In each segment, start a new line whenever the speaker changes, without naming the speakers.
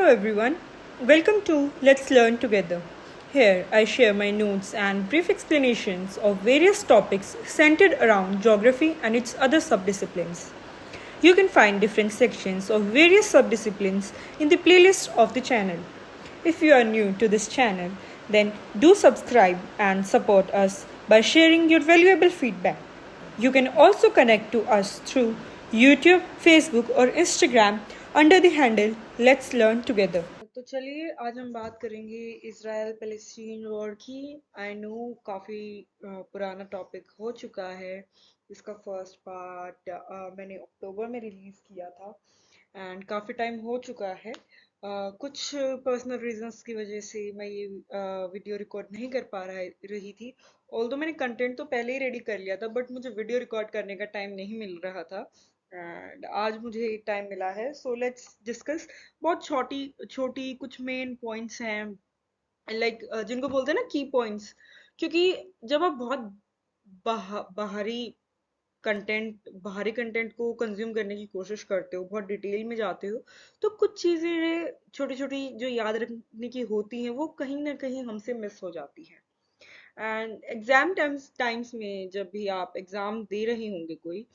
Hello everyone, welcome to Let's Learn Together. Here I share my notes and brief explanations of various topics centered around geography and its other subdisciplines. You can find different sections of various subdisciplines in the playlist of the channel. If you are new to this channel, then do subscribe and support us by sharing your valuable feedback. You can also connect to us through YouTube, Facebook, or Instagram under the handle Let's Learn Together. तो चलिए आज हम बात करेंगे Israel Palestine war की। I know काफ़ी पुराना topic हो चुका है। इसका फर्स्ट पार्ट मैंने अक्टूबर में रिलीज़ किया था एंड काफ़ी टाइम हो चुका है। कुछ पर्सनल रीजंस की वजह से मैं ये वीडियो रिकॉर्ड नहीं कर पा रही थी। ऑल्दो मैंने कंटेंट तो पहले ही रेडी कर लिया था बट मुझे वीडियो रिकॉर्ड करने का टाइम नहीं मिल रहा था एंड आज मुझे टाइम मिला है। So let's discuss. बहुत छोटी छोटी कुछ मेन पॉइंट्स हैं जिनको बोलते हैं ना की पॉइंट्स, क्योंकि जब आप बहुत बाहरी कंटेंट को कंज्यूम करने की कोशिश करते हो, बहुत डिटेल में जाते हो, तो कुछ चीज़ें छोटी छोटी जो याद रखने की होती हैं वो कहीं ना कहीं हमसे मिस हो जाती हैं। एंड एग्जाम टाइम्स में जब भी आप एग्जाम दे रहे होंगे कोई,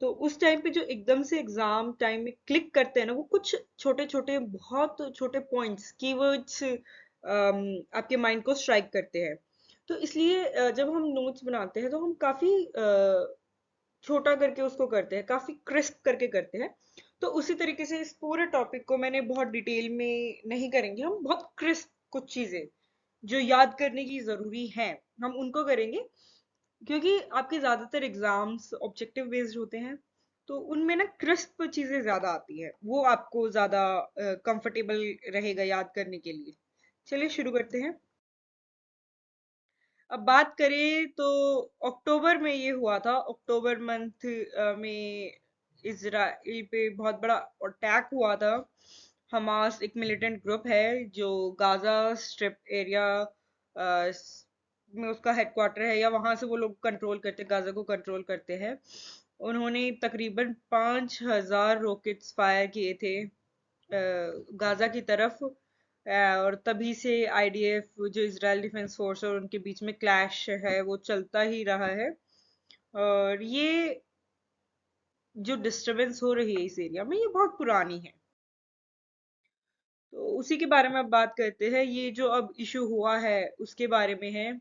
तो उस टाइम पे जो एकदम से एग्जाम टाइम में क्लिक करते हैं ना, वो कुछ छोटे छोटे बहुत छोटे पॉइंट्स कीवर्ड्स आपके माइंड को स्ट्राइक करते हैं। तो इसलिए जब हम नोट्स बनाते हैं तो हम काफी छोटा करके उसको करते हैं, काफी क्रिस्प करके करते हैं। तो उसी तरीके से इस पूरे टॉपिक को मैंने बहुत डिटेल में नहीं करेंगे, हम बहुत क्रिस्प कुछ चीजें जो याद करने की जरूरी है हम उनको करेंगे, क्योंकि आपके ज्यादातर एग्जाम्स ऑब्जेक्टिव बेस्ड होते हैं। तो उनमें ना क्रिस्प चीजें ज्यादा आती है, वो आपको ज्यादा कंफर्टेबल रहेगा याद करने के लिए। चलिए शुरू करते हैं। अब बात करें तो अक्टूबर में ये हुआ था। अक्टूबर मंथ में इजराइल पे बहुत बड़ा अटैक हुआ था। हमास एक मिलिटेंट ग्रुप है जो गाजा स्ट्रिप एरिया में उसका हेडक्वार्टर है, या वहां से वो लोग कंट्रोल करते, गाजा को कंट्रोल करते हैं। उन्होंने तकरीबन 5,000 रॉकेट्स फायर किए थे गाजा की तरफ। और तभी से आईडीएफ जो इजराइल डिफेंस फोर्स और उनके बीच में क्लैश है वो चलता ही रहा है। और ये जो डिस्टरबेंस हो रही है इस एरिया में ये बहुत पुरानी है। तो उसी के बारे में अब बात करते हैं। ये जो अब इशू हुआ है उसके बारे में है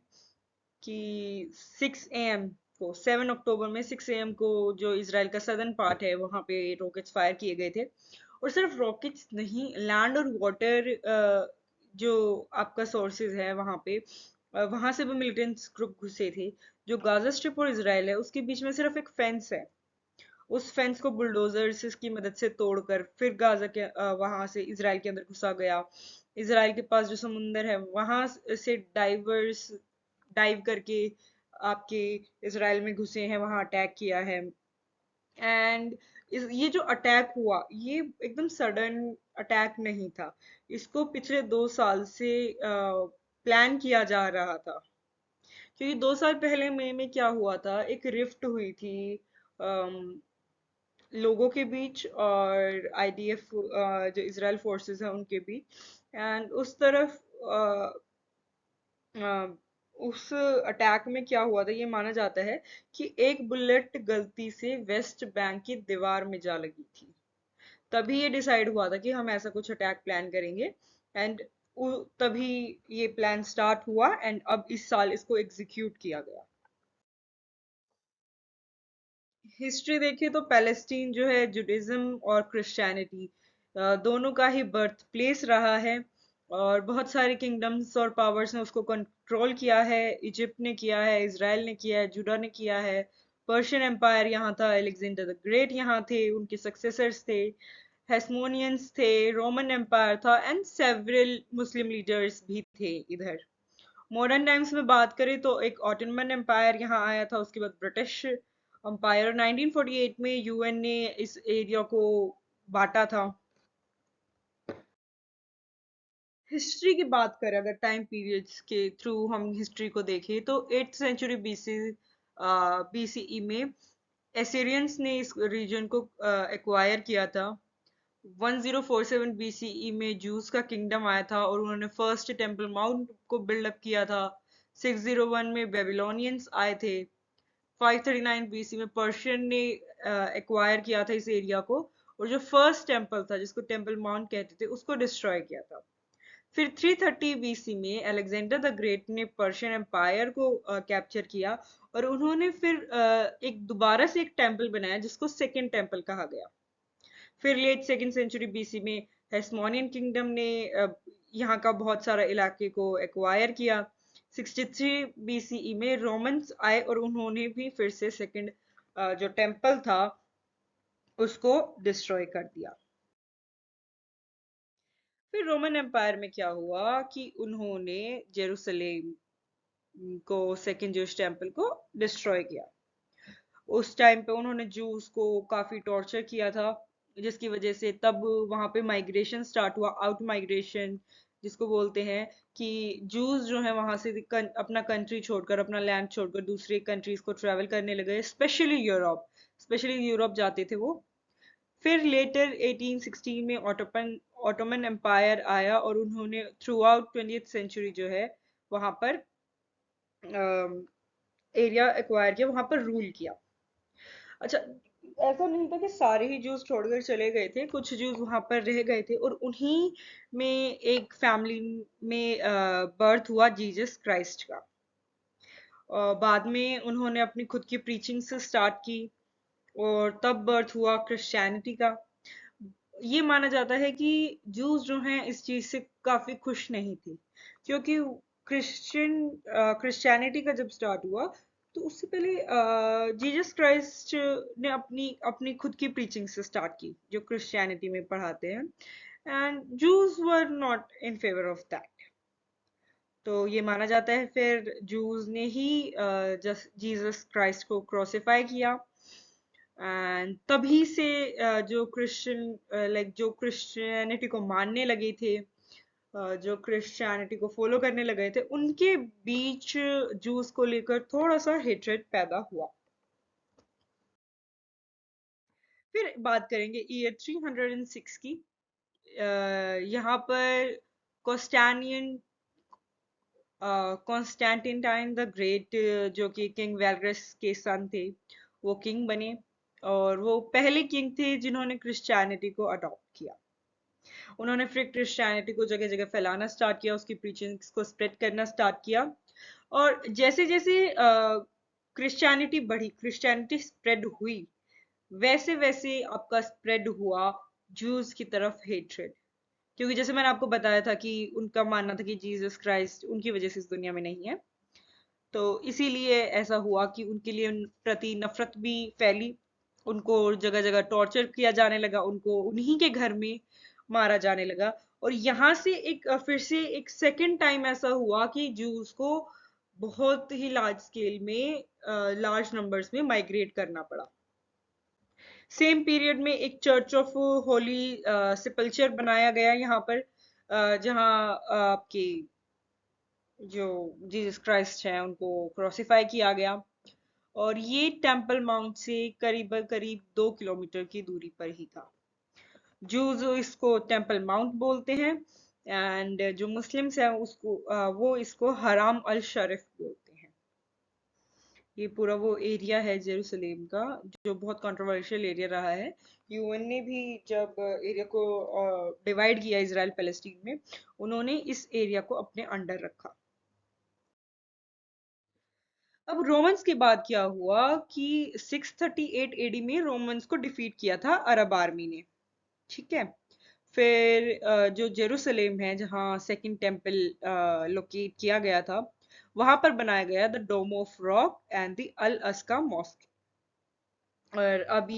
कि 6 AM को, 7 अक्टूबर में 6 AM को जो इसराइल का सदर्न पार्ट है वहां पे रॉकेट्स फायर किए गए थे। और सिर्फ रॉकेट्स नहीं, लैंड और वाटर जो आपका सोर्सेज है वहां पे, वहां से भी मिलिटेंट ग्रुप घुसे थे। जो गाजा स्ट्रिप और इसराइल है उसके बीच में सिर्फ एक फेंस है। उस फेंस को बुलडोजर्स की मदद से तोड़कर फिर गाजा के वहां से इसराइल के अंदर घुसा गया। इसराइल के पास जो समुंदर है वहां से डाइवर्स डाइव करके आपके इसराइल में घुसे हैं, वहां अटैक किया है। एंड ये जो अटैक हुआ ये एकदम सडन अटैक नहीं था। इसको पिछले 2 साल से प्लान किया जा रहा था, क्योंकि 2 साल पहले मई में क्या हुआ था, एक रिफ्ट हुई थी लोगों के बीच और आईडीएफ जो इजराइल फोर्सेस हैं उनके बीच। एंड उस तरफ अ, उस अटैक में क्या हुआ था, ये माना जाता है कि एक बुलेट गलती से वेस्ट बैंक की दीवार में जा लगी थी। तभी ये डिसाइड हुआ था कि हम ऐसा कुछ अटैक प्लान करेंगे। एंड तभी ये प्लान स्टार्ट हुआ एंड अब इस साल इसको एग्जीक्यूट किया गया। हिस्ट्री देखिए तो पैलेस्टीन जो है जुडिज्म और क्रिश्चियनिटी दोनों का ही बर्थ प्लेस रहा है। और बहुत सारे किंगडम्स और पावर्स ने उसको कंट्रोल किया है। इजिप्ट ने किया है, इसराइल ने किया है, जुडा ने किया है, पर्शियन एम्पायर यहाँ था, अलेक्जेंडर द ग्रेट यहाँ थे, उनके सक्सेसर्स थे, हेस्मोनियंस थे, रोमन एम्पायर था एंड सेवरल मुस्लिम लीडर्स भी थे इधर। मॉडर्न टाइम्स में बात करें तो एक ऑटोमन एम्पायर यहाँ आया था, उसके बाद ब्रिटिश एम्पायर। 1948 में यूएन ने इस एरिया को बांटा था। हिस्ट्री की बात करें, अगर टाइम पीरियड्स के थ्रू हम हिस्ट्री को देखें तो 8th सेंचुरी बीसीई में एसिरियंस ने इस रीजन को एक्वायर किया था। 1047 BCE में जूस का किंगडम आया था और उन्होंने फर्स्ट टेम्पल माउंट को बिल्डअप किया था। 601 में बेबीलोनियंस आए थे। 539 BC में पर्शियन ने एक्वायर किया था इस एरिया को, और जो फर्स्ट टेम्पल था जिसको टेम्पल माउंट कहते थे उसको डिस्ट्रॉय किया था। फिर 330 BC में अलेक्जेंडर द ग्रेट ने पर्शियन एम्पायर को कैप्चर किया, और उन्होंने फिर एक दोबारा से एक टेम्पल बनाया जिसको सेकेंड टेम्पल कहा गया। फिर लेट सेकेंड सेंचुरी बीसी में हेस्मोनियन किंगडम ने यहाँ का बहुत सारा इलाके को एक्वायर किया। 63 BCE में रोमन्स आए और उन्होंने भी फिर से सेकेंड जो टेम्पल था उसको डिस्ट्रॉय कर दिया। फिर रोमन एम्पायर में क्या हुआ कि उन्होंने जेरूसलेम को, सेकेंड जूश टेम्पल को डिस्ट्रॉय किया। उस टाइम पे उन्होंने जूस को काफी टॉर्चर किया था, जिसकी वजह से तब वहां पे माइग्रेशन स्टार्ट हुआ, आउट माइग्रेशन जिसको बोलते हैं, कि जूस जो है वहां से अपना कंट्री छोड़कर, अपना लैंड छोड़कर दूसरे कंट्रीज को ट्रेवल करने लगे, स्पेशली यूरोप जाते थे वो। फिर लेटर 1816 में ऑटोमन एम्पायर आया और उन्होंने थ्रू आउट 20th सेंचुरी जो है वहां पर एरिया एक्वायर किया, वहां पर रूल किया। अच्छा, ऐसा नहीं था कि सारे ही जूस छोड़कर चले गए थे, कुछ जूस वहां पर रह गए थे, और उन्हीं में एक फैमिली में बर्थ हुआ जीसस क्राइस्ट का। बाद में उन्होंने अपनी खुद की प्रीचिंग से स्टार्ट की, और तब बर्थ हुआ क्रिश्चियनिटी का। ये माना जाता है कि जूस जो हैं इस चीज से काफी खुश नहीं थे, क्योंकि क्रिश्चियनिटी का जब स्टार्ट हुआ तो उससे पहले जीसस क्राइस्ट ने अपनी अपनी खुद की प्रीचिंग से स्टार्ट की जो क्रिश्चियनिटी में पढ़ाते हैं, and juice were not in favour of that. तो ये माना जाता है फिर जूस ने ही जीसस क्राइस्ट को क्रूसिफाई किया, एंड तभी से जो जो क्रिश्चियनिटी को मानने लगे थे, जो क्रिश्चियनिटी को फॉलो करने लगे थे, उनके बीच जूस को लेकर थोड़ा सा हेट्रेड पैदा हुआ। फिर बात करेंगे ईयर 306 की। यहाँ पर कॉस्टेनियन कॉन्स्टेंटाइन द ग्रेट, जो कि किंग वेलगस के सन थे, वो किंग बने, और वो पहले किंग थे जिन्होंने क्रिश्चियनिटी को अडॉप्ट किया। उन्होंने फिर क्रिश्चियनिटी को जगह जगह फैलाना स्टार्ट किया, उसकी प्रीचिंग्स को स्प्रेड करना स्टार्ट किया, और जैसे जैसे क्रिश्चियनिटी बढ़ी, क्रिश्चियनिटी स्प्रेड हुई, वैसे वैसे आपका स्प्रेड हुआ जूस की तरफ हेट्रेड। क्योंकि जैसे मैंने आपको बताया था कि उनका मानना था कि जीसस क्राइस्ट उनकी वजह से इस दुनिया में नहीं है, तो इसीलिए ऐसा हुआ कि उनके लिए उन प्रति नफरत भी फैली, उनको जगह जगह टॉर्चर किया जाने लगा, उनको उन्हीं के घर में मारा जाने लगा। और यहाँ से फिर से एक सेकंड टाइम ऐसा हुआ कि जूस को बहुत ही लार्ज स्केल में, लार्ज नंबर्स में माइग्रेट करना पड़ा। सेम पीरियड में एक चर्च ऑफ होली सिपल्चर बनाया गया यहाँ पर, जहाँ आपकी जो जीसस क्राइस्ट हैं उनको क्रूसिफाई किया गया, और ये टेम्पल माउंट से करीब करीब 2 किलोमीटर की दूरी पर ही था। जूज इसको टेम्पल माउंट बोलते हैं, एंड जो मुस्लिम्स हैं उसको वो इसको हराम अल शरीफ बोलते हैं। ये पूरा वो एरिया है जेरूसलेम का जो बहुत कंट्रोवर्शियल एरिया रहा है। यूएन ने भी जब एरिया को डिवाइड किया इसराइल पैलेस्टीन में, उन्होंने इस एरिया को अपने अंडर रखा। अब रोमन्स के बाद क्या हुआ कि 638 एडी में रोमन्स को डिफीट किया था अरब आर्मी ने। ठीक है। फिर जो जेरूसलेम है जहाँ सेकंड टेम्पल लोकेट किया गया था, वहां पर बनाया गया the Dome of Rock and the Al अस्का मॉस्क। और अब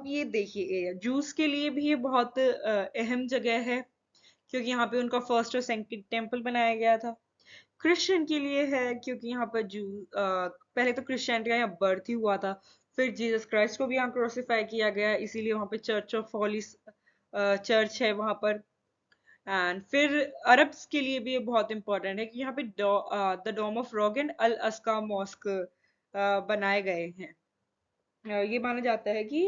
ये देखिए, जूस के लिए भी ये बहुत अहम जगह है, क्योंकि यहाँ पे उनका फर्स्ट और सेकंड टेम्पल बनाया गया था। क्रिश्चियन के लिए है क्योंकि यहाँ पर पहले तो क्रिश्चियनिटी का यहाँ बर्थ ही हुआ था, फिर जीसस क्राइस्ट को भी यहाँ क्रूसिफाई किया गया, इसीलिए वहाँ पे चर्च ऑफ हॉली चर्च है वहाँ पर। एंड फिर अरब्स के लिए भी ये बहुत इंपॉर्टेंट है कि यहाँ पे the Dome of Rock and Al अस्का मॉस्क बनाए गए हैं। ये माना जाता है कि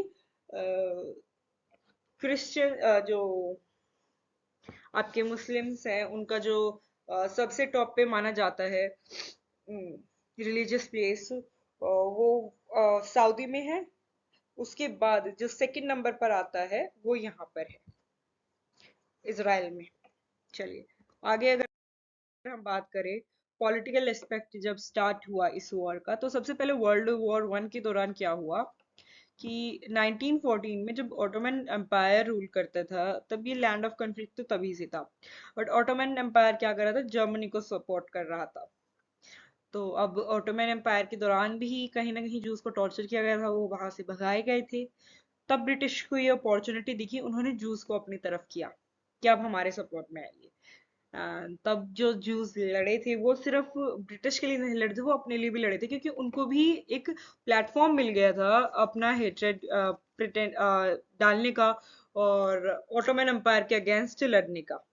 क्रिश्चियन जो आपके मुस्लिम्स हैं उनका जो सबसे टॉप पे माना जाता है रिलीजियस प्लेस, वो सऊदी में है। उसके बाद जो सेकंड नंबर पर आता है वो यहाँ पर है, इजराइल में। चलिए आगे अगर हम बात करें पॉलिटिकल एस्पेक्ट जब स्टार्ट हुआ इस वॉर का, तो सबसे पहले वर्ल्ड वॉर वन के दौरान क्या हुआ कि 1914 में जब ऑटोमन एम्पायर रूल करता था, तब ये लैंड ऑफ कॉन्फ्लिक्ट तो तभी से था। बट ऑटोमन एम्पायर क्या कर रहा था, जर्मनी को सपोर्ट कर रहा था। तो अब ऑटोमन एम्पायर के दौरान भी कहीं ना कहीं जूस को टॉर्चर किया गया था, वो वहां से भगाए गए थे। तब ब्रिटिश को ये अपॉर्चुनिटी दिखी, उन्होंने जूस को अपनी तरफ किया कि अब हमारे सपोर्ट में आइए। तब जो जूस लड़े थे वो सिर्फ ब्रिटिश के लिए नहीं लड़े थे, वो अपने लिए भी लड़े थे, क्योंकि उनको भी एक प्लेटफॉर्म मिल गया था अपना हेट्रेड प्रिटेंड डालने का और ऑटोमन एम्पायर के अगेंस्ट लड़ने का।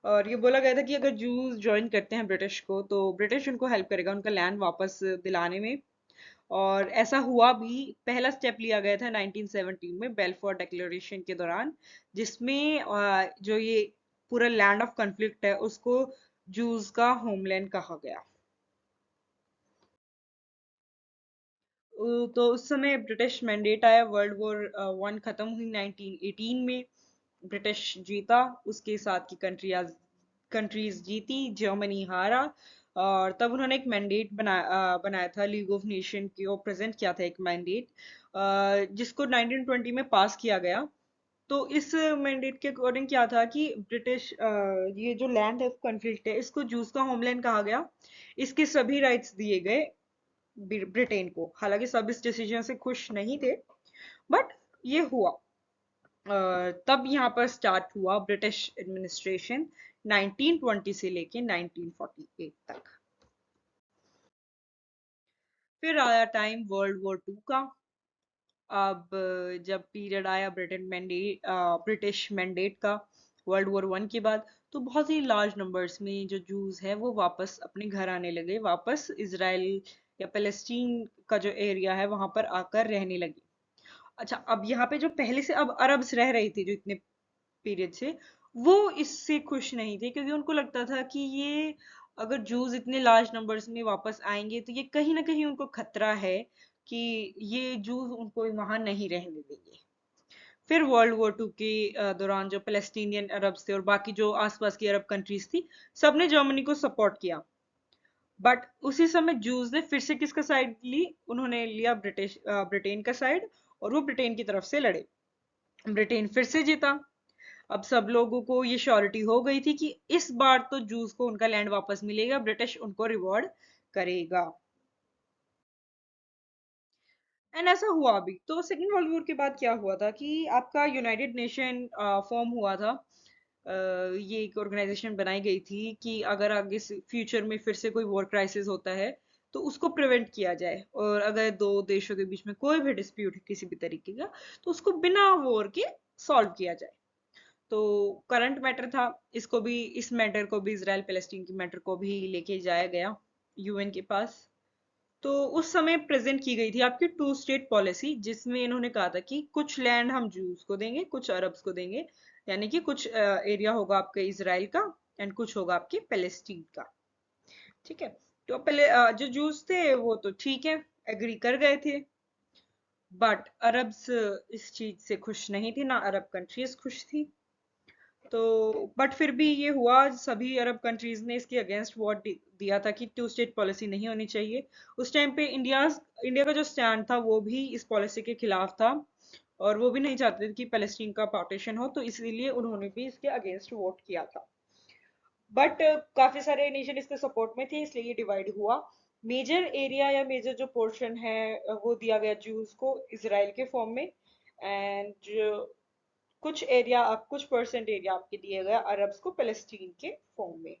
और ये बोला गया था कि अगर जूस ज्वाइन करते हैं ब्रिटिश को तो ब्रिटिश उनको हेल्प करेगा उनका लैंड वापस दिलाने में। और ऐसा हुआ भी। पहला स्टेप लिया गया था 1917 में बेल्फोर डिक्लेरेशन के दौरान, जिसमें जो ये पूरा लैंड ऑफ कॉन्फ्लिक्ट है उसको जूस का होमलैंड कहा गया। तो उस समय ब्रिटिश मैंडेट आया, वर्ल्ड वॉर वन खत्म हुई 1918 में। ब्रिटिश जीता, उसके साथ की कंट्रीज जीती, जर्मनी हारा। और तब उन्होंने एक मैंडेट बनाया था लीग ऑफ नेशन को प्रेजेंट किया था, एक मैंडेट जिसको 1920 में पास किया गया। तो इस मैंडेट के अकॉर्डिंग क्या था कि ब्रिटिश ये जो लैंड ऑफ कॉन्फ्लिक्ट है इसको जूस का होमलैंड कहा गया। इसके सभी राइट्स दिए गए ब्रिटेन को। हालांकि सब इस डिसीजन से खुश नहीं थे, बट ये हुआ। तब यहाँ पर स्टार्ट हुआ ब्रिटिश एडमिनिस्ट्रेशन 1920 से लेके 1948 तक। फिर आया टाइम वर्ल्ड वॉर टू का। अब जब पीरियड आया ब्रिटिश मैंडेट का वर्ल्ड वॉर वन के बाद, तो बहुत ही लार्ज नंबर्स में जो जूस है वो वापस अपने घर आने लगे, वापस इसराइल या पैलेस्टीन का जो एरिया है वहां पर आकर रहने लगे। अच्छा, अब यहाँ पे जो पहले से अब अरब्स रह रही थी जो इतने पीरियड से, वो इससे खुश नहीं थे, क्योंकि उनको लगता था कि ये अगर जूस इतने लार्ज नंबर्स में वापस आएंगे तो ये कहीं ना कहीं उनको खतरा है कि ये जूस उनको वहां नहीं रहने देंगे। फिर वर्ल्ड वॉर टू के दौरान जो पैलेस्टीनियन अरब्स थे और बाकी जो आसपास की अरब कंट्रीज थी, सबने जर्मनी को सपोर्ट किया। बट उसी समय जूस ने फिर से किसका साइड ली, उन्होंने लिया ब्रिटेन का साइड, और वो ब्रिटेन की तरफ से लड़े। ब्रिटेन फिर से जीता। अब सब लोगों को ये श्योरिटी हो गई थी कि इस बार तो जूस को उनका लैंड वापस मिलेगा, ब्रिटिश उनको रिवॉर्ड करेगा। एंड ऐसा हुआ भी। तो सेकेंड वर्ल्ड वॉर के बाद क्या हुआ था कि आपका यूनाइटेड नेशन फॉर्म हुआ था। ये एक ऑर्गेनाइजेशन बनाई गई थी कि अगर आगे फ्यूचर में फिर से कोई वॉर क्राइसिस होता है तो उसको प्रिवेंट किया जाए, और अगर दो देशों के बीच में कोई भी डिस्प्यूट है किसी भी तरीके का, तो उसको बिना वॉर के सॉल्व किया जाए। तो करंट मैटर था, इसको भी, इस मैटर को भी, इसराइल पैलेस्टीन की मैटर को भी लेके जाया गया यूएन के पास। तो उस समय प्रेजेंट की गई थी आपकी टू स्टेट पॉलिसी, जिसमें इन्होंने कहा था कि कुछ लैंड हम जूस को देंगे, कुछ अरब्स को देंगे। यानी कि कुछ एरिया होगा आपके इसराइल का एंड कुछ होगा आपके पैलेस्टीन का। ठीक है। तो पहले जो जूस थे वो तो ठीक है, एग्री कर गए थे। बट अरब्स इस चीज से खुश नहीं थी, ना अरब कंट्रीज खुश थी। तो बट फिर भी ये हुआ, सभी अरब कंट्रीज ने इसके अगेंस्ट वॉट दिया था कि टू स्टेट पॉलिसी नहीं होनी चाहिए। उस टाइम पे इंडिया का जो स्टैंड था वो भी इस पॉलिसी के खिलाफ था, और वो भी नहीं चाहते थे कि पैलेस्टीन का पार्टीशन हो, तो इसीलिए उन्होंने भी इसके अगेंस्ट वोट किया था। बट काफी सारे नेशन इसके सपोर्ट में थे, इसलिए ये डिवाइड हुआ। मेजर एरिया या मेजर जो पोर्शन है वो दिया गया जूस को इसराइल के फॉर्म में। एंड कुछ परसेंट एरिया आपके दिया गया अरब्स को पैलेस्टीन के फॉर्म में।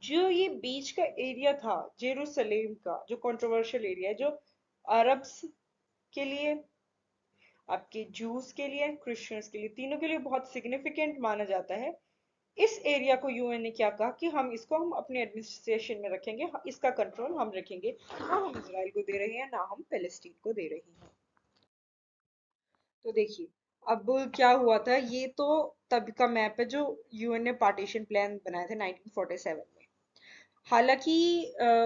जो ये बीच का एरिया था जेरूसलेम का, जो कंट्रोवर्शियल एरिया है, जो अरब्स के लिए, आपके जूस के लिए, क्रिश्चियंस के लिए, तीनों के लिए बहुत सिग्निफिकेंट माना जाता है। इस एरिया को यूएन ने क्या कहा कि हम अपने एडमिनिस्ट्रेशन में रखेंगे, इसका कंट्रोल हम रखेंगे, ना हम इसराइल को दे रहे हैं ना हम पैलेस्टीन को दे रहे हैं। तो देखिए, अब क्या हुआ था, ये तो तब का मैप है जो यूएन ने पार्टीशन प्लान बनाया था 1947 में। हालांकि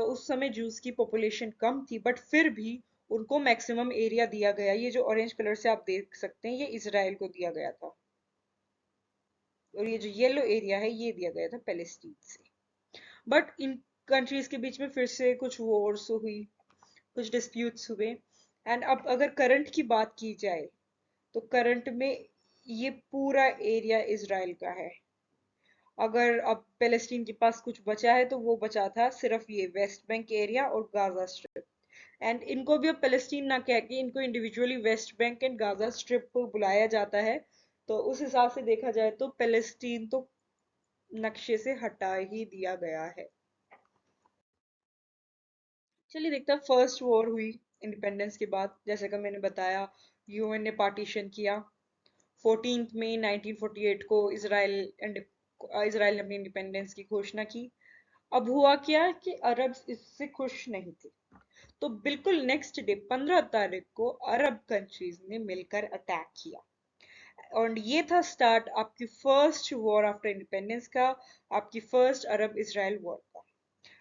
उस समय जूस की पॉपुलेशन कम थी, बट फिर भी उनको मैक्सिमम एरिया दिया गया। ये जो ऑरेंज कलर से आप देख सकते हैं, ये इसराइल को दिया गया था, और ये जो येलो एरिया है ये दिया गया था पैलेस्टीन से। बट इन कंट्रीज के बीच में फिर से कुछ वॉर्स हुई, कुछ डिस्प्यूट्स हुए। एंड अब अगर करंट की बात की जाए, तो करंट में ये पूरा एरिया इसराइल का है। अगर अब पैलेस्टीन के पास कुछ बचा है तो वो बचा था सिर्फ ये वेस्ट बैंक एरिया और गाजा स्ट्रिप। एंड इनको भी अब पैलेस्टीन ना कह के इनको individually West Bank and Gaza strip को बुलाया जाता है। तो उस हिसाब से देखा जाए तो पैलेस्टीन तो नक्शे से हटा ही दिया गया है। चलिए देखते हैं, फर्स्ट वॉर हुई इंडिपेंडेंस के बाद, जैसे कि मैंने बताया, यूएन ने पार्टीशन किया। 14 मई 1948 को इसराइल ने अपनी इंडिपेंडेंस की घोषणा की। अब हुआ क्या कि अरब इससे खुश नहीं थे, तो बिल्कुल नेक्स्ट डे 15 तारीख को अरब कंट्रीज ने मिलकर अटैक किया। और ये था स्टार्ट आपकी फर्स्ट वॉर आफ्टर इंडिपेंडेंस का, आपकी फर्स्ट अरब इसराइल वॉर का।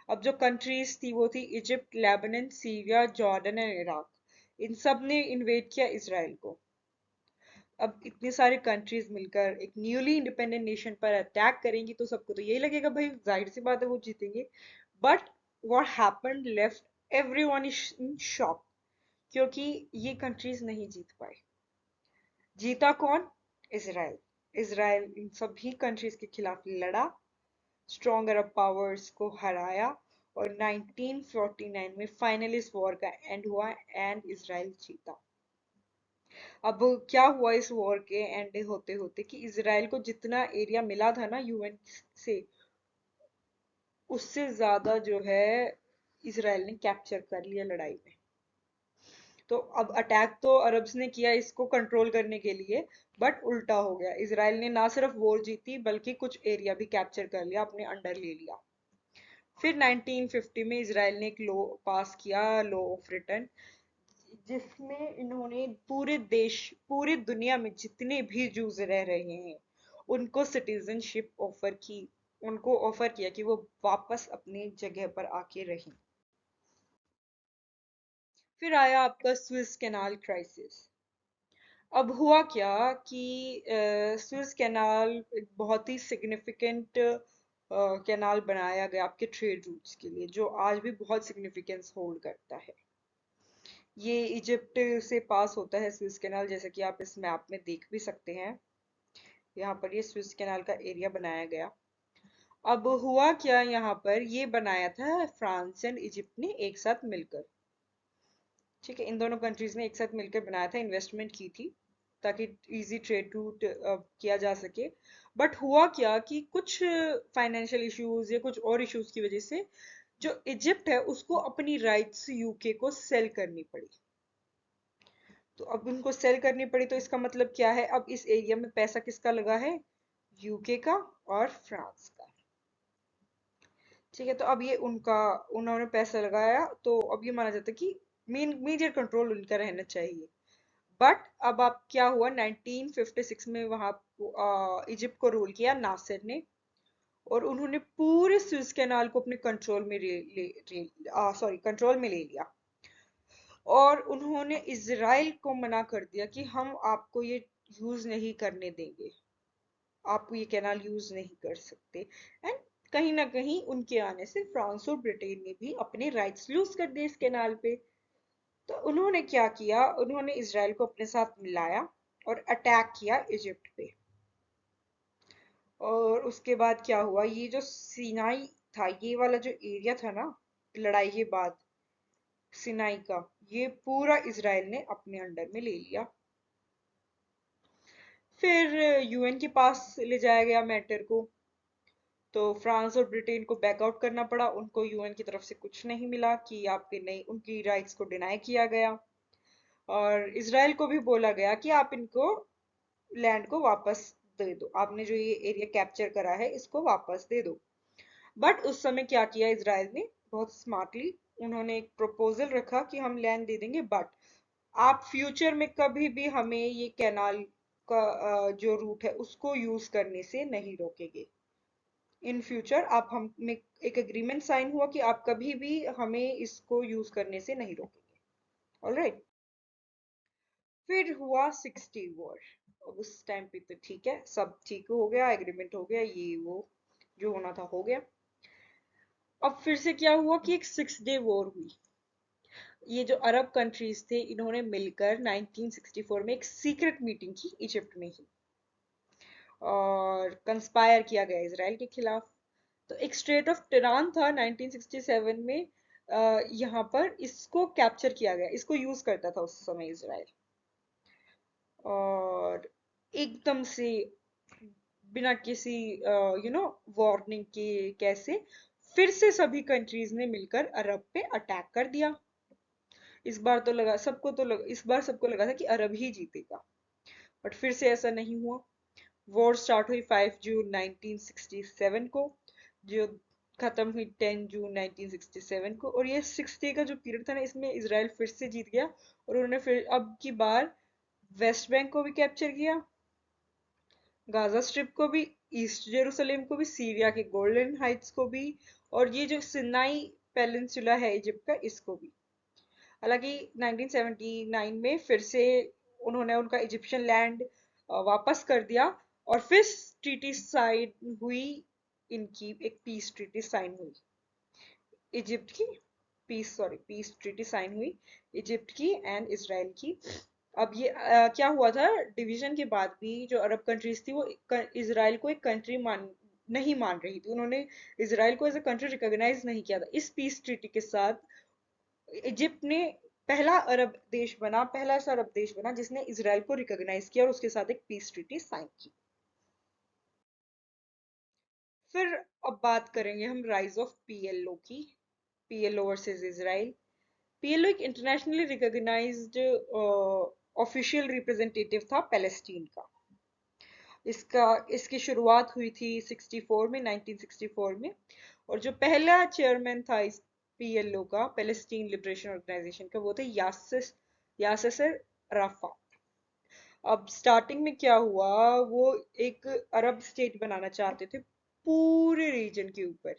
अब जो कंट्रीज थी वो थी Egypt, Lebanon, Syria, Jordan and Iraq. इन सब ने इन्वेड किया इसराइल को। अब इतनी सारी कंट्रीज मिलकर एक न्यूली इंडिपेंडेंट नेशन पर अटैक करेंगी तो सबको तो यही लगेगा भाई जाहिर सी बात है वो जीतेंगे। But what happened left everyone in shock, क्योंकि ये कंट्रीज नहीं जीत पाए। जीता कौन? इसराइल। इसराइल इन सभी कंट्रीज के खिलाफ लड़ा, स्ट्रॉन्ग अरब पावर्स को हराया, और 1949 में फाइनली इस वॉर का एंड हुआ एंड इसराइल जीता। अब क्या हुआ इस वॉर के एंड होते होते कि इसराइल को जितना एरिया मिला था ना यूएन से, उससे ज्यादा जो है इसराइल ने कैप्चर कर लिया लड़ाई में। तो अब अटैक तो अरब्स ने किया इसको कंट्रोल करने के लिए, बट उल्टा हो गया, इसराइल ने ना सिर्फ वॉर जीती बल्कि कुछ एरिया भी कैप्चर कर लिया, अपने अंडर ले लिया। फिर 1950 में इसराइल ने एक लॉ पास किया, लॉ ऑफ रिटर्न, जिसमें इन्होंने पूरे देश, पूरी दुनिया में जितने भी जूस रह रहे हैं उनको सिटीजनशिप ऑफर की, उनको ऑफर किया कि वो वापस अपनी जगह पर आके रहें। फिर आया आपका स्विस कैनाल क्राइसिस। अब हुआ क्या कि स्विस कैनाल एक बहुत ही सिग्निफिकेंट कैनाल बनाया गया आपके ट्रेड रूट्स के लिए, जो आज भी बहुत सिग्निफिकेंस होल्ड करता है। ये इजिप्ट से पास होता है स्विस कैनाल, जैसे कि आप इस मैप में देख भी सकते हैं। यहाँ पर ये स्विस कैनाल का एरिया बनाया गया। अब हुआ क्या, यहाँ पर ये बनाया था फ्रांस एंड इजिप्ट ने एक साथ मिलकर। ठीक है, इन दोनों कंट्रीज ने एक साथ मिलकर बनाया था, इन्वेस्टमेंट की थी ताकि इजी ट्रेड रूट किया जा सके। बट हुआ क्या कि कुछ फाइनेंशियल इश्यूज या कुछ और इश्यूज की वजह से जो इजिप्ट है उसको अपनी राइट्स यूके को सेल करनी पड़ी। तो अब उनको सेल करनी पड़ी, तो इसका मतलब क्या है, अब इस एरिया में पैसा किसका लगा है? यूके का और फ्रांस का। ठीक है, तो अब ये उनका, उन्होंने पैसा लगाया, तो अब ये माना जाता है कि मेन मेजर कंट्रोल उनका रहना चाहिए। बट अब आप क्या हुआ, 1956 में वहां इजिप्ट को रूल किया नासिर ने, और उन्होंने पूरे स्विस कैनाल को अपने कंट्रोल में सॉरी कंट्रोल में ले लिया। और उन्होंने इजराइल को मना कर दिया कि हम आपको ये यूज नहीं करने देंगे, आप ये कैनाल यूज नहीं कर सकते। एंड कहीं ना कहीं उनके आने से फ्रांस और ब्रिटेन ने भी अपने राइट्स लूज कर दिए इस कैनाल पे। तो उन्होंने क्या किया, उन्होंने इसराइल को अपने साथ मिलाया और अटैक किया इजिप्ट पे। और उसके बाद क्या हुआ, ये जो सिनाई था, ये वाला जो एरिया था ना लड़ाई के बाद, सिनाई का, ये पूरा इसराइल ने अपने अंडर में ले लिया। फिर यूएन के पास ले जाया गया मैटर को, तो फ्रांस और ब्रिटेन को बैकआउट करना पड़ा, उनको यूएन की तरफ से कुछ नहीं मिला कि आपके नहीं, उनकी राइट्स को डिनाई किया गया। और इसराइल को भी बोला गया कि आप इनको लैंड को वापस दे दो, आपने जो ये एरिया कैप्चर करा है इसको वापस दे दो। बट उस समय क्या किया इसराइल ने, बहुत स्मार्टली उन्होंने एक प्रपोजल रखा कि हम लैंड दे देंगे, बट आप फ्यूचर में कभी भी हमें ये कैनाल का जो रूट है उसको यूज करने से नहीं रोकेंगे। इन फ्यूचर आप हम में एक एग्रीमेंट साइन हुआ कि आप कभी भी हमें इसको यूज करने से नहीं रोकेंगे। ऑलराइट। फिर हुआ 60 वॉर। उस टाइम पे तो ठीक है, सब ठीक हो गया, एग्रीमेंट हो गया, ये वो जो होना था हो गया। अब फिर से क्या हुआ कि एक 6 डे वॉर हुई। ये जो अरब कंट्रीज थे इन्होंने मिलकर 1964 में एक सीक्रेट मीटिंग की इजिप्ट में ही, और कंस्पायर किया गया इसराइल के खिलाफ। तो एक स्ट्रेट ऑफ टिरान था 1967 में, यहाँ पर इसको कैप्चर किया गया, इसको यूज करता था उस समय इसराइल। और एकदम से बिना किसी वार्निंग के कैसे फिर से सभी कंट्रीज ने मिलकर अरब पे अटैक कर दिया। इस बार सबको लगा था कि अरब ही जीतेगा, बट फिर से ऐसा नहीं हुआ। वॉर स्टार्ट हुई 5 जून 1967 को, जो खत्म हुई 10 जून 1967 को। और ये 6 डे का जो पीरियड था ना, इसमें इसराइल फिर से जीत गया, और उन्होंने फिर अब की बार वेस्ट बैंक को भी कैप्चर किया, गाजा स्ट्रिप को भी, ईस्ट जेरूसलेम को भी, सीरिया के गोल्डन हाइट्स को भी, और ये जो सिनाई पेनिनसुला है इजिप्ट का, इसको भी। हालांकि 1979 में फिर से उन्होंने उनका इजिप्शियन लैंड वापस कर दिया, और फिर ट्रीटी साइन हुई, इनकी एक पीस ट्रीटी साइन हुई इजिप्ट की। पीस ट्रीटी साइन हुई इजिप्ट की एंड इसराइल की। अब ये क्या हुआ था, डिवीजन के बाद भी जो अरब कंट्रीज थी वो इसराइल को एक कंट्री नहीं मान रही थी। उन्होंने इसराइल को एज अ कंट्री रिकॉग्नाइज नहीं किया था। इस पीस ट्रीटी के साथ इजिप्ट ने पहला ऐसा अरब देश बना जिसने इसराइल को रिकॉग्नाइज किया और उसके साथ एक पीस ट्रीटी साइन की। फिर अब बात करेंगे हम राइज ऑफ पीएलओ की। PLO versus Israel. पीएलओ एक इंटरनेशनली रिकॉग्नाइज्ड ऑफिशियल रिप्रेजेंटेटिव था पैलेस्टीन का। इसका इसकी शुरुआत हुई थी 64 में, 1964 में। और जो पहला चेयरमैन था इस पीएलओ का, पैलेस्टीन लिबरेशन ऑर्गेनाइजेशन का, वो थे यासिर अराफात। अब स्टार्टिंग में क्या हुआ, वो एक अरब स्टेट बनाना चाहते थे पूरे रीजन के ऊपर,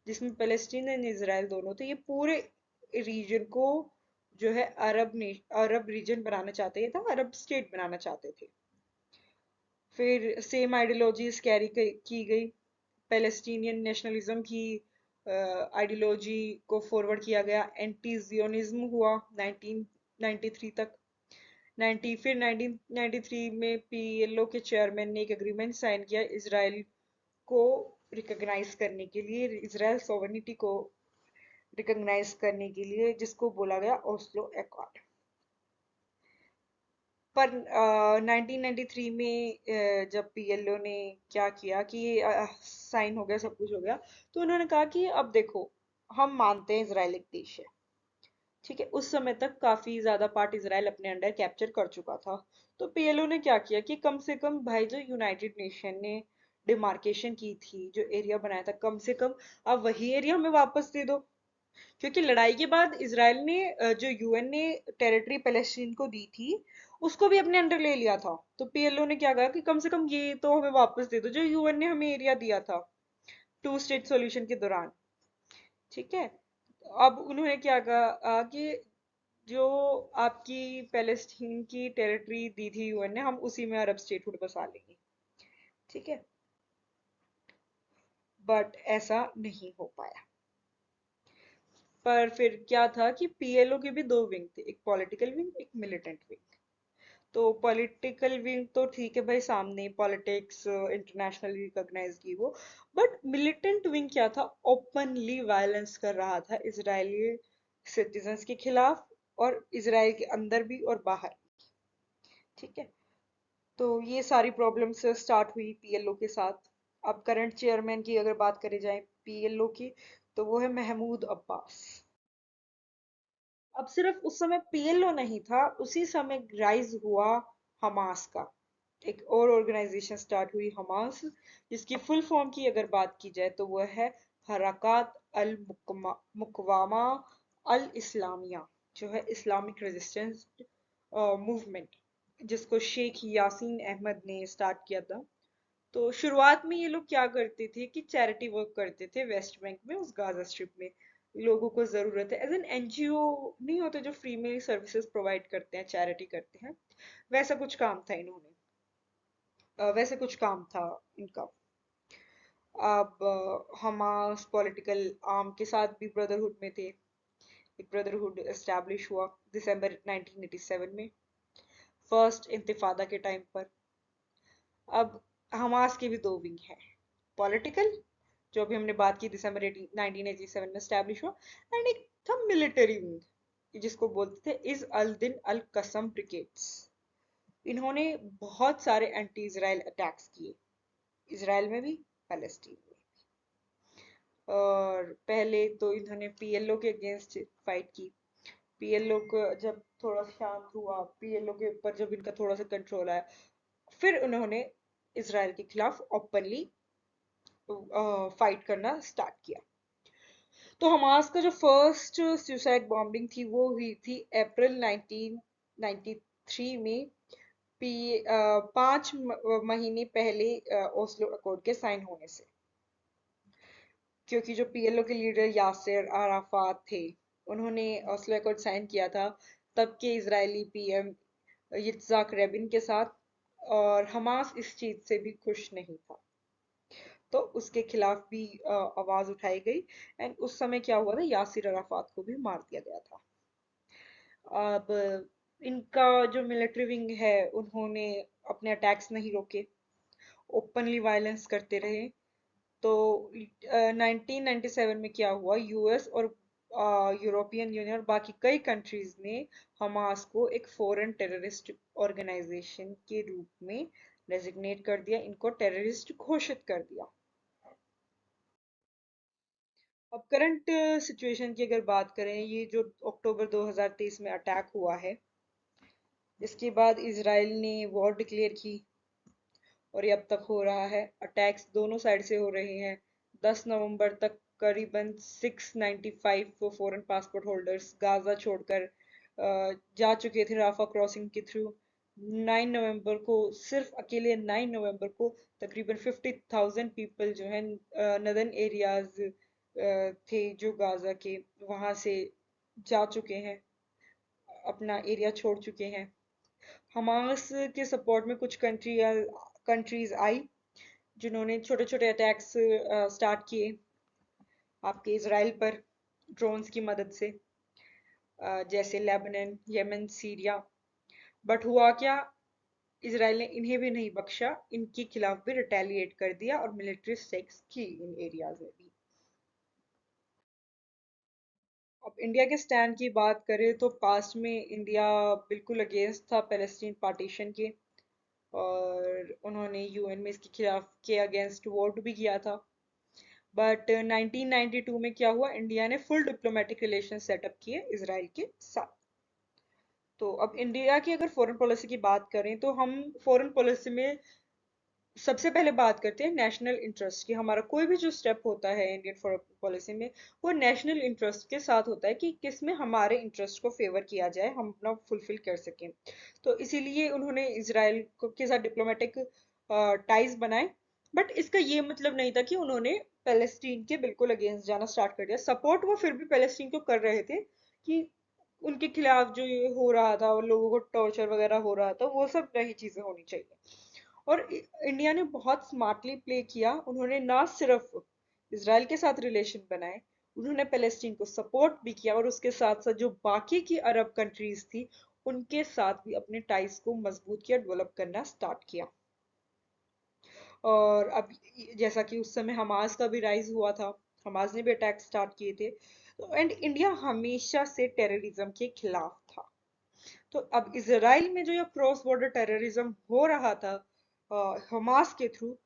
जिसमें पैलेस्टीन एंड इसराइल दोनों थे। ये पूरे रीजन को जो है अरब रीजन बनाना चाहते, ये था अरब स्टेट बनाना चाहते थे। फिर सेम आइडियोलॉजीज कैरी की गई। पैलेस्टीनियन नेशनलिज्म की आइडियोलॉजी को फॉरवर्ड किया गया। एंटी जियोनिज्म हुआ 1993 तक। 1993 में पीएलओ के चेयरमैन ने एक एग्रीमेंट साइन किया इसराइल को रिकॉग्नाइज करने के लिए, इसराइल सॉवरेनिटी को रिकॉग्नाइज करने के लिए, जिसको बोला गया ओस्लो एकॉर्ड। पर 1993 में जब पीएलओ ने क्या किया कि साइन हो गया, सब कुछ हो गया, तो उन्होंने कहा कि अब देखो, हम मानते हैं इसराइल एक देश है, ठीक है। उस समय तक काफी ज्यादा पार्ट इसराइल अपने अंडर कैप्चर कर चुका था। तो पीएलओ ने क्या किया कि कम से कम भाई, जो यूनाइटेड नेशन ने डिमार्केशन की थी, जो एरिया बनाया था, कम से कम अब वही एरिया हमें वापस दे दो। क्योंकि लड़ाई के बाद इसराइल ने जो यूएन ने टेरिटरी पैलेस्टीन को दी थी, उसको भी अपने अंडर ले लिया था। तो पीएलओ ने क्या कहा कि कम से कम ये तो हमें वापस दे दो जो यूएन ने हमें एरिया दिया था 2 स्टेट सॉल्यूशन के दौरान, ठीक है। अब उन्होंने क्या कहा कि जो आपकी पैलेस्टीन की टेरिटरी दी थी यूएन ने, हम उसी में अरब स्टेटहुड बसा लेंगे, ठीक है। बट ऐसा नहीं हो पाया। पर फिर क्या था कि पीएलओ के भी दो विंग थे, एक पॉलिटिकल विंग, एक मिलिटेंट विंग। तो पॉलिटिकल विंग तो ठीक है भाई, सामने पॉलिटिक्स इंटरनेशनली रिकॉग्नाइज की वो। बट मिलिटेंट विंग क्या था, ओपनली वायलेंस कर रहा था इजरायली सिटीजन्स के खिलाफ, और इसराइल के अंदर भी और बाहर, ठीक है। तो ये सारी प्रॉब्लम्स स्टार्ट हुई पीएलओ के साथ। अब करंट चेयरमैन की अगर बात करी जाए पीएलओ की, तो वो है महमूद अब्बास। अब सिर्फ उस समय पीएलओ नहीं था, उसी समय राइज हुआ हमास का। एक और ऑर्गेनाइजेशन स्टार्ट हुई, हमास, जिसकी फुल फॉर्म की अगर बात की जाए तो वह है हरकत अल मुकवामा अल इस्लामिया, जो है इस्लामिक रेजिस्टेंस मूवमेंट। जिसको शेख यासीन अहमद ने स्टार्ट किया था। तो शुरुआत में ये लोग क्या करते थे कि चैरिटी वर्क करते थे वेस्ट बैंक में, उस गाजा स्ट्रिप में। लोगों को जरूरत है, एज एन एनजीओ नहीं होते जो फ्री में सर्विसेज प्रोवाइड करते हैं, चैरिटी करते हैं, वैसा कुछ काम था इन्होंने, वैसे कुछ काम था इनका। अब हमास पॉलिटिकल आर्म के साथ भी ब्रदरहुड में थे। एक ब्रदरहुड एस्टैब्लिश हुआ दिसंबर 1987 में, फर्स्ट इंतिफादा के टाइम पर। अब हमास के भी दो विंग हैं, पॉलिटिकल, जो अभी हमने बात की दिसंबर 1987 में स्टैब्लिश हुआ, एंड एक था मिलिट्री विंग, जिसको बोलते थे इज अल दिन अल कसम ब्रिगेड्स। इन्होंने बहुत सारे एंटी इसराइल अटैक्स किए, इसराइल में भी, पैलेस्टीन में। और पहले तो इन्होंने पीएलओ के अगेंस्ट फाइट की। पीएलओ को जब थोड़ा शांत हुआ, पीएलओ के ऊपर जब इनका थोड़ा सा कंट्रोल आया, फिर उन्होंने इसराइल के खिलाफ ओपनली फाइट करना स्टार्ट किया। तो हमास का जो फर्स्ट सुसाइड बॉम्बिंग थी वो हुई थी अप्रैल 1993 में, 5 महीने पहले ओस्लो अकॉर्ड के साइन होने से। क्योंकि जो पीएलओ के लीडर यासिर अराफात थे, उन्होंने ओस्लो अकॉर्ड साइन किया था तब के इजरायली पीएम yitzhak रेबिन के साथ, और हमास इस चीज से भी खुश नहीं था, तो उसके खिलाफ भी आवाज उठाई गई। एंड उस समय क्या हुआ था, यासिर अराफात को भी मार दिया गया था। अब इनका जो मिलिट्री विंग है, उन्होंने अपने अटैक्स नहीं रोके, ओपनली वायलेंस करते रहे। तो 1997 में क्या हुआ, यूएस और यूरोपियन यूनियन और बाकी कई कंट्रीज ने हमास को एक फॉरेन टेररिस्ट ऑर्गेनाइजेशन के रूप में डेजिग्नेट कर दिया, इनको टेररिस्ट घोषित कर दिया। अब करंट सिचुएशन की अगर बात करें, ये जो अक्टूबर 2023 में अटैक हुआ है, इसके बाद इसराइल ने वॉर डिक्लेयर की, और ये अब तक हो रहा है। अटैक्स दोनों साइड से हो रहे हैं। 10 नवंबर तक करीबन 695 फॉरेन पासपोर्ट होल्डर्स गाजा छोड़कर जा चुके थे राफा क्रॉसिंग के थ्रू। 9 नवंबर को, सिर्फ अकेले 9 नवंबर को, तकरीबन 50,000 पीपल जो है नदर्न एरियाज थे जो गाजा के, वहां से जा चुके हैं, अपना एरिया छोड़ चुके हैं। हमास के सपोर्ट में कुछ कंट्रीज आई, जिन्होंने छोटे छोटे अटैक्स स्टार्ट किए आपके इसराइल पर ड्रोन्स की मदद से, जैसे लेबनान, यमन, सीरिया। बट हुआ क्या, इसराइल ने इन्हें भी नहीं बख्शा, इनके खिलाफ भी रिटेलिएट कर दिया और मिलिट्री स्ट्राइक्स की इन एरियाज में भी। अब इंडिया के स्टैंड की बात करें तो पास्ट में इंडिया बिल्कुल अगेंस्ट था पैलेस्टीन पार्टीशन के, और उन्होंने यूएन में इसके खिलाफ के अगेंस्ट वोट भी किया था। बट 1992 में क्या हुआ, इंडिया ने फुल डिप्लोमेटिक रिलेशन सेटअप किए इसराइल के साथ। तो अब इंडिया की अगर फॉरेन पॉलिसी की बात करें, तो हम फॉरेन पॉलिसी में सबसे पहले बात करते हैं नेशनल इंटरेस्ट की। हमारा कोई भी जो स्टेप होता है इंडियन फॉरेन पॉलिसी में, वो नेशनल इंटरेस्ट के साथ होता है, कि किस में हमारे इंटरेस्ट को फेवर किया जाए, हम अपना फुलफिल कर सकें। तो इसीलिए उन्होंने इसराइल के साथ डिप्लोमेटिक टाइज बनाए। बट इसका ये मतलब नहीं था कि उन्होंने पैलेस्टीन के बिल्कुल अगेंस्ट जाना स्टार्ट कर दिया। सपोर्ट वो फिर भी पैलेस्टीन को कर रहे थे, कि उनके खिलाफ जो ये हो रहा था, और लोगों को टॉर्चर वगैरह हो रहा था, वो सब नहीं चीजें होनी चाहिए। और इंडिया ने बहुत स्मार्टली प्ले किया, उन्होंने ना सिर्फ इसराइल के साथ रिलेशन बनाए, उन्होंने पैलेस्टीन को सपोर्ट भी किया, और उसके साथ साथ जो बाकी की अरब कंट्रीज थी, उनके साथ भी अपने टाइज को मजबूत किया, डेवलप करना स्टार्ट किया। और अब जैसा कि उस समय हमास का भी राइज हुआ था, हमास ने भी अटैक स्टार्ट किए थे, तो एंड इंडिया हमेशा से टेररिज्म के खिलाफ था। तो अब इसराइल में जो ये क्रॉस बॉर्डर टेररिज्म हो रहा था हमास के थ्रू,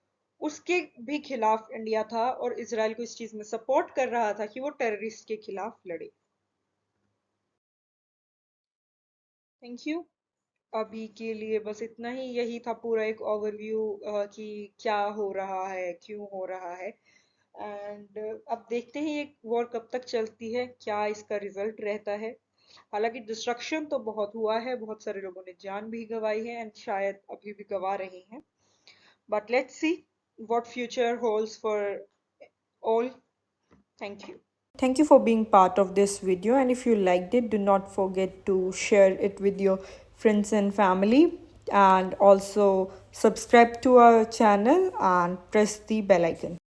उसके भी खिलाफ इंडिया था, और इसराइल को इस चीज में सपोर्ट कर रहा था कि वो टेररिस्ट के खिलाफ लड़े। Thank you. अभी के लिए बस इतना ही, यही था पूरा एक ओवरव्यू कि क्या हो रहा है, क्यों हो रहा है। एंड अब देखते हैं ये वॉर कब तक चलती है, क्या इसका रिजल्ट रहता है। हालांकि डिस्ट्रक्शन तो बहुत हुआ है, बहुत सारे लोगों ने जान भी गंवाई है एंड शायद अभी भी गंवा रहे हैं. But let's see what future holds for all. Thank you. Thank you for being part of this video, and if you liked it, do not forget to share it with your friends and family, and also subscribe to our channel and press the bell icon.